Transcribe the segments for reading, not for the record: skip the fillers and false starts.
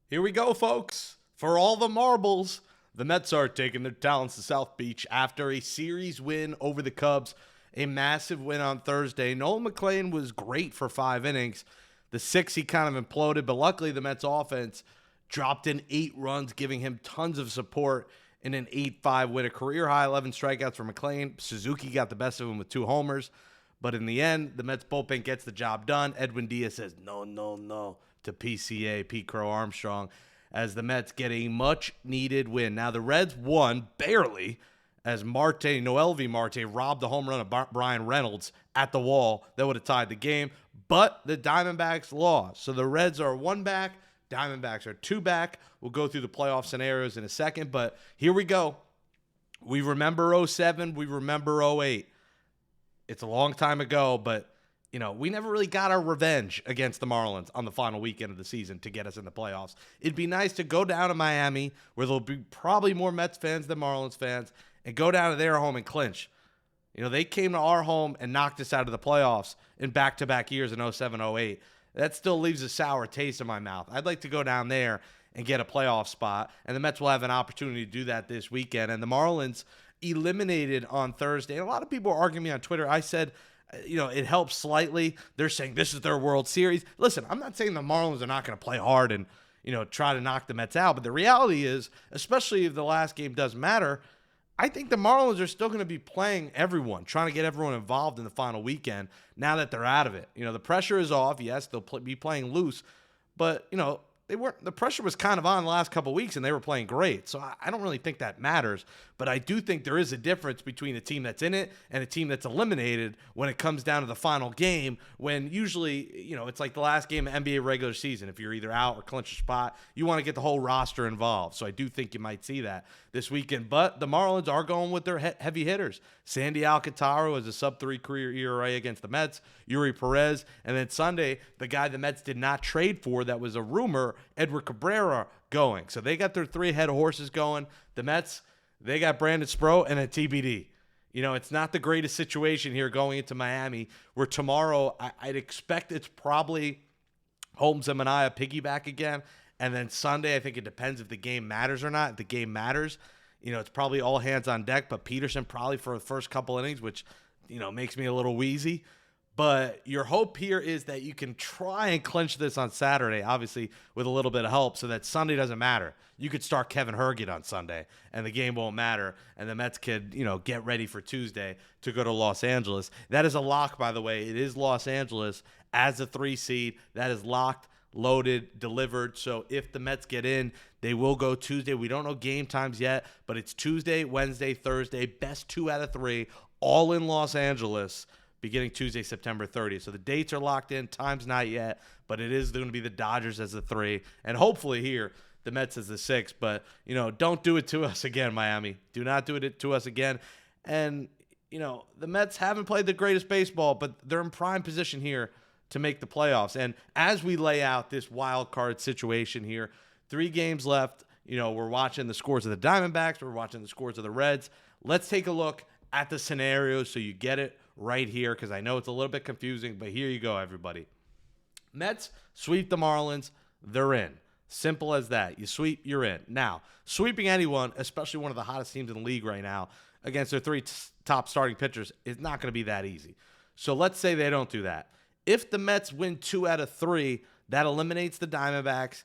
Here we go, folks. For all the marbles, the Mets are taking their talents to South Beach after a series win over the Cubs, a massive win on Thursday. Nolan McLean was great for 5 innings. The sixth, he kind of imploded, but luckily the Mets offense dropped in 8 runs, giving him tons of support in an 8-5 win. A career-high 11 strikeouts for McLean. Suzuki got the best of him with 2 homers. But in the end, the Mets bullpen gets the job done. Edwin Diaz says, no, no, no, to PCA, Pete Crow Armstrong, as the Mets get a much-needed win. Now, the Reds won barely as Noel V. Marte robbed the home run of Brian Reynolds at the wall. That would have tied the game. But the Diamondbacks lost. So the Reds are 1 back. Diamondbacks are 2 back. We'll go through the playoff scenarios in a second. But here we go. We remember 07. We remember 08. It's a long time ago, but, we never really got our revenge against the Marlins on the final weekend of the season to get us in the playoffs. It'd be nice to go down to Miami, where there'll be probably more Mets fans than Marlins fans, and go down to their home and clinch. They came to our home and knocked us out of the playoffs in back-to-back years in 07, 08. That still leaves a sour taste in my mouth. I'd like to go down there and get a playoff spot, and the Mets will have an opportunity to do that this weekend. And the Marlins eliminated on Thursday. And a lot of people are arguing me on Twitter. I said, it helps slightly. They're saying this is their World Series. Listen, I'm not saying the Marlins are not going to play hard and, try to knock the Mets out. But the reality is, especially if the last game does matter, I think the Marlins are still going to be playing everyone, trying to get everyone involved in the final weekend now that they're out of it. The pressure is off. Yes, they'll be playing loose. But, the pressure was kind of on the last couple of weeks, and they were playing great. So I don't really think that matters. But I do think there is a difference between a team that's in it and a team that's eliminated when it comes down to the final game, when usually, it's like the last game of NBA regular season. If you're either out or clinch a spot, you want to get the whole roster involved. So I do think you might see that this weekend. But the Marlins are going with their heavy hitters. Sandy Alcantara has a sub-3 career ERA against the Mets. Yuri Perez. And then Sunday, the guy the Mets did not trade for, that was a rumor, Edward Cabrera, going. So they got their 3 head of horses going. The Mets, they got Brandon Sproat and a TBD. It's not the greatest situation here going into Miami, where tomorrow I'd expect it's probably Holmes and Manaea piggyback again. And then Sunday, I think it depends if the game matters or not. If the game matters, it's probably all hands on deck, but Peterson probably for the first couple innings, which, makes me a little wheezy. But your hope here is that you can try and clinch this on Saturday, obviously with a little bit of help, so that Sunday doesn't matter. You could start Kevin Herget on Sunday, and the game won't matter, and the Mets could, get ready for Tuesday to go to Los Angeles. That is a lock, by the way. It is Los Angeles as a 3 seed. That is locked, loaded, delivered. So if the Mets get in, they will go Tuesday. We don't know game times yet, but it's Tuesday, Wednesday, Thursday, best 2 out of 3, all in Los Angeles, beginning Tuesday, September 30th. So the dates are locked in. Time's not yet, but it is going to be the Dodgers as the 3. And hopefully here, the Mets as the 6. But, don't do it to us again, Miami. Do not do it to us again. And, the Mets haven't played the greatest baseball, but they're in prime position here to make the playoffs. And as we lay out this wild card situation here, 3 games left. We're watching the scores of the Diamondbacks. We're watching the scores of the Reds. Let's take a look at the scenarios so you get it right here, because I know it's a little bit confusing, but here you go, everybody. Mets sweep the Marlins, they're in. Simple as that. You sweep, you're in. Now, sweeping anyone, especially one of the hottest teams in the league right now, against their 3 top starting pitchers is not going to be that easy. So let's say they don't do that. If the Mets win 2 out of 3, that eliminates the Diamondbacks,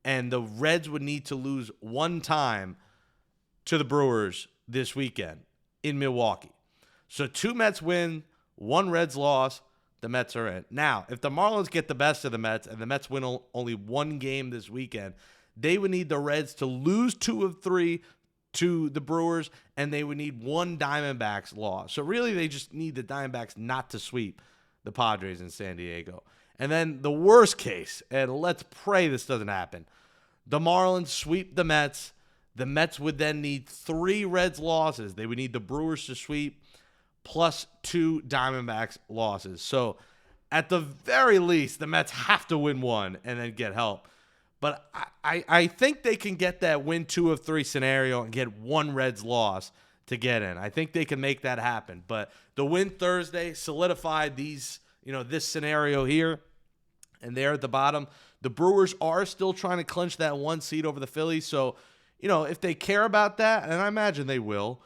and the Reds would need to lose 1 time to the Brewers this weekend in Milwaukee. So 2 Mets win, 1 Reds loss, the Mets are in. Now, if the Marlins get the best of the Mets and the Mets win only 1 game this weekend, they would need the Reds to lose 2 of 3 to the Brewers, and they would need 1 Diamondbacks loss. So really, they just need the Diamondbacks not to sweep the Padres in San Diego. And then the worst case, and let's pray this doesn't happen, the Marlins sweep the Mets. The Mets would then need 3 Reds losses. They would need the Brewers to sweep, plus 2 Diamondbacks losses. So at the very least, the Mets have to win 1 and then get help. But I think they can get that win 2 of 3 scenario and get 1 Reds loss to get in. I think they can make that happen. But the win Thursday solidified this scenario here. And there at the bottom, The Brewers are still trying to clinch that 1 seed over the Phillies. So, if they care about that, and I imagine they will,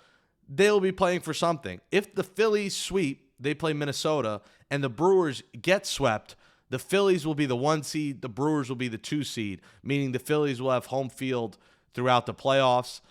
they'll be playing for something. If the Phillies sweep, they play Minnesota, and the Brewers get swept, the Phillies will be the 1 seed, the Brewers will be the 2 seed, meaning the Phillies will have home field throughout the playoffs.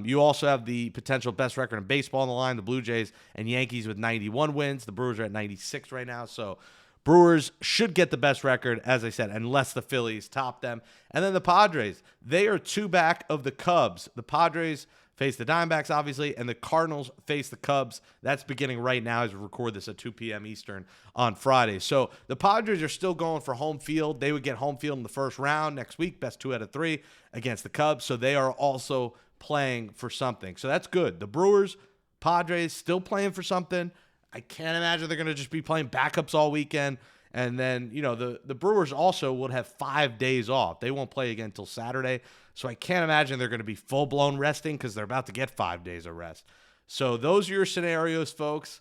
You also have the potential best record in baseball on the line, the Blue Jays and Yankees with 91 wins. The Brewers are at 96 right now, so Brewers should get the best record, as I said, unless the Phillies top them. And then the Padres, they are 2 back of the Cubs. The Padres face the Diamondbacks, obviously, and the Cardinals face the Cubs. That's beginning right now as we record this at 2 p.m. Eastern on Friday. So the Padres are still going for home field. They would get home field in the first round next week, best 2 out of 3 against the Cubs. So they are also playing for something. So that's good. The Brewers, Padres still playing for something. I can't imagine they're going to just be playing backups all weekend. And then, the Brewers also would have 5 days off. They won't play again until Saturday. So I can't imagine they're going to be full-blown resting because they're about to get 5 days of rest. So those are your scenarios, folks.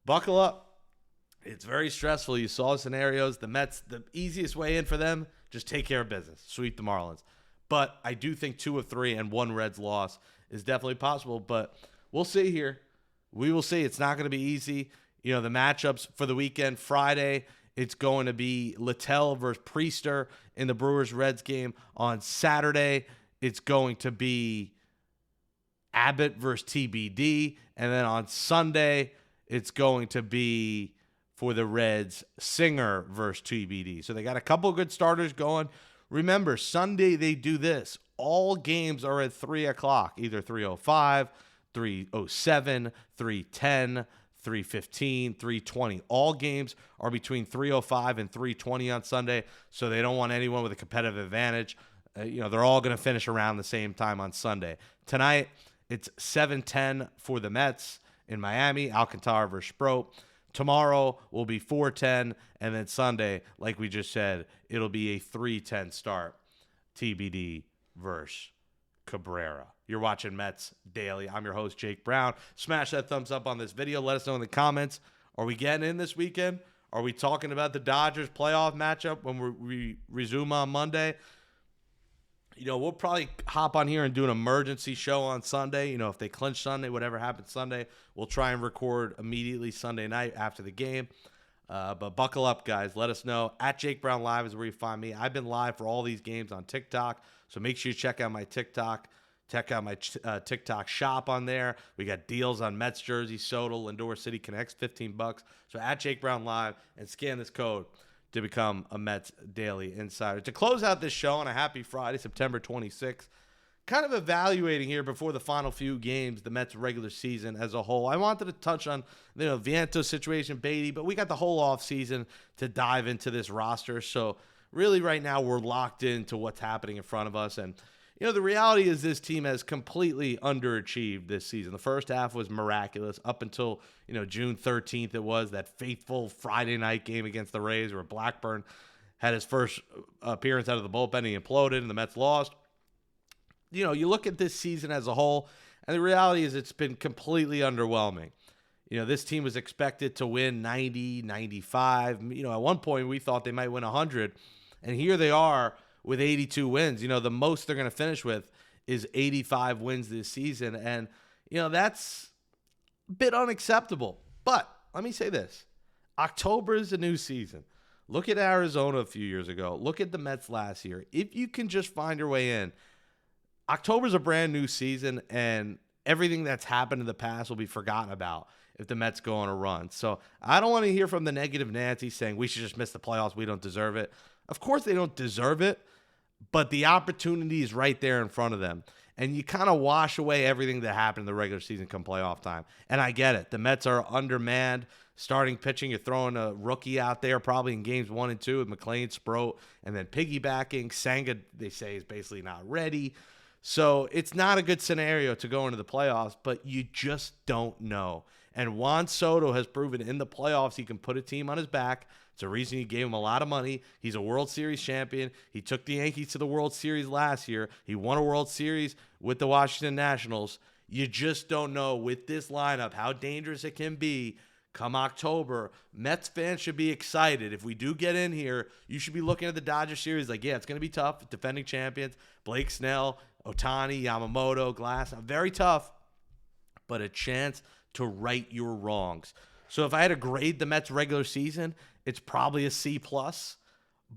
Buckle up. It's very stressful. You saw scenarios. The Mets, the easiest way in for them, just take care of business. Sweep the Marlins. But I do think 2 of 3 and 1 Reds loss is definitely possible. But we'll see here. We will see. It's not going to be easy. The matchups for the weekend, Friday, it's going to be Littell versus Priester in the Brewers-Reds game. On Saturday, it's going to be Abbott versus TBD. And then on Sunday, it's going to be, for the Reds, Singer versus TBD. So they got a couple of good starters going. Remember, Sunday they do this. All games are at 3 o'clock, either 3:05, 3:07, 3:10, 3:15, 3:20. All games are between 3:05 and 3:20 on Sunday, so they don't want anyone with a competitive advantage. They're all going to finish around the same time on Sunday. Tonight, it's 7:10 for the Mets in Miami, Alcantara versus Sproat. Tomorrow will be 4:10, and then Sunday, like we just said, it'll be a 3:10 start, TBD versus Cabrera. You're watching Mets Daily. I'm your host, Jake Brown. Smash that thumbs up on this video. Let us know in the comments. Are we getting in this weekend? Are we talking about the Dodgers playoff matchup when we resume on Monday? We'll probably hop on here and do an emergency show on Sunday. If they clinch Sunday, whatever happens Sunday, we'll try and record immediately Sunday night after the game. But buckle up, guys. Let us know. At Jake Brown Live is where you find me. I've been live for all these games on TikTok, so make sure you check out my TikTok. Check out my TikTok shop on there. We got deals on Mets jersey, Soda, Lindor City Connects, $15. So at Jake Brown Live and scan this code to become a Mets Daily Insider. To close out this show on a happy Friday, September 26th, kind of evaluating here before the final few games, the Mets regular season as a whole. I wanted to touch on Viento's situation, Beatty, but we got the whole offseason to dive into this roster. So really right now we're locked into what's happening in front of us. And the reality is this team has completely underachieved this season. The first half was miraculous up until, June 13th. It was that faithful Friday night game against the Rays where Blackburn had his first appearance out of the bullpen. He imploded and the Mets lost. You look at this season as a whole, and the reality is it's been completely underwhelming. This team was expected to win 90, 95. At one point we thought they might win 100, and here they are with 82 wins. The most they're going to finish with is 85 wins this season. And, that's a bit unacceptable. But let me say this. October is a new season. Look at Arizona a few years ago. Look at the Mets last year. If you can just find your way in, October's a brand new season, and everything that's happened in the past will be forgotten about if the Mets go on a run. So I don't want to hear from the negative Nancy saying we should just miss the playoffs. We don't deserve it. Of course they don't deserve it. But the opportunity is right there in front of them. And you kind of wash away everything that happened in the regular season come playoff time. And I get it. The Mets are undermanned. Starting pitching, you're throwing a rookie out there probably in games 1 and 2 with McLean, Sproat, and then piggybacking. Senga, they say, is basically not ready. So it's not a good scenario to go into the playoffs, but you just don't know. And Juan Soto has proven in the playoffs he can put a team on his back. It's a reason you gave him a lot of money. He's a World Series champion. He took the Yankees to the World Series last year. He won a World Series with the Washington Nationals. You just don't know with this lineup how dangerous it can be come October, Mets fans should be excited. If we do get in here, you should be looking at the Dodgers series like, yeah, it's going to be tough. Defending champions, Blake Snell, Ohtani, Yamamoto, Glass, very tough, but a chance to right your wrongs. So if I had to grade the Mets regular season, it's probably a C+,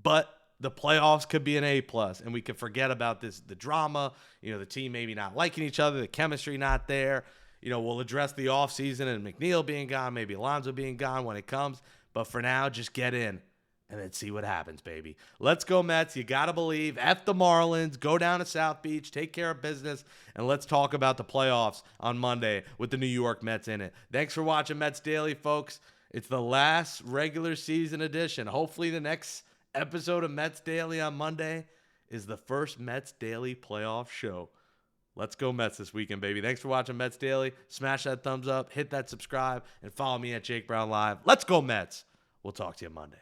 but the playoffs could be an A+, and we can forget about the drama, the team maybe not liking each other, the chemistry not there. We'll address the offseason and McNeil being gone, maybe Alonso being gone when it comes. But for now, just get in and then see what happens, baby. Let's go, Mets. You got to believe. F the Marlins. Go down to South Beach. Take care of business. And let's talk about the playoffs on Monday with the New York Mets in it. Thanks for watching Mets Daily, folks. It's the last regular season edition. Hopefully the next episode of Mets Daily on Monday is the first Mets Daily playoff show. Let's go Mets this weekend, baby. Thanks for watching Mets Daily. Smash that thumbs up, hit that subscribe, and follow me at Jake Brown Live. Let's go Mets. We'll talk to you Monday.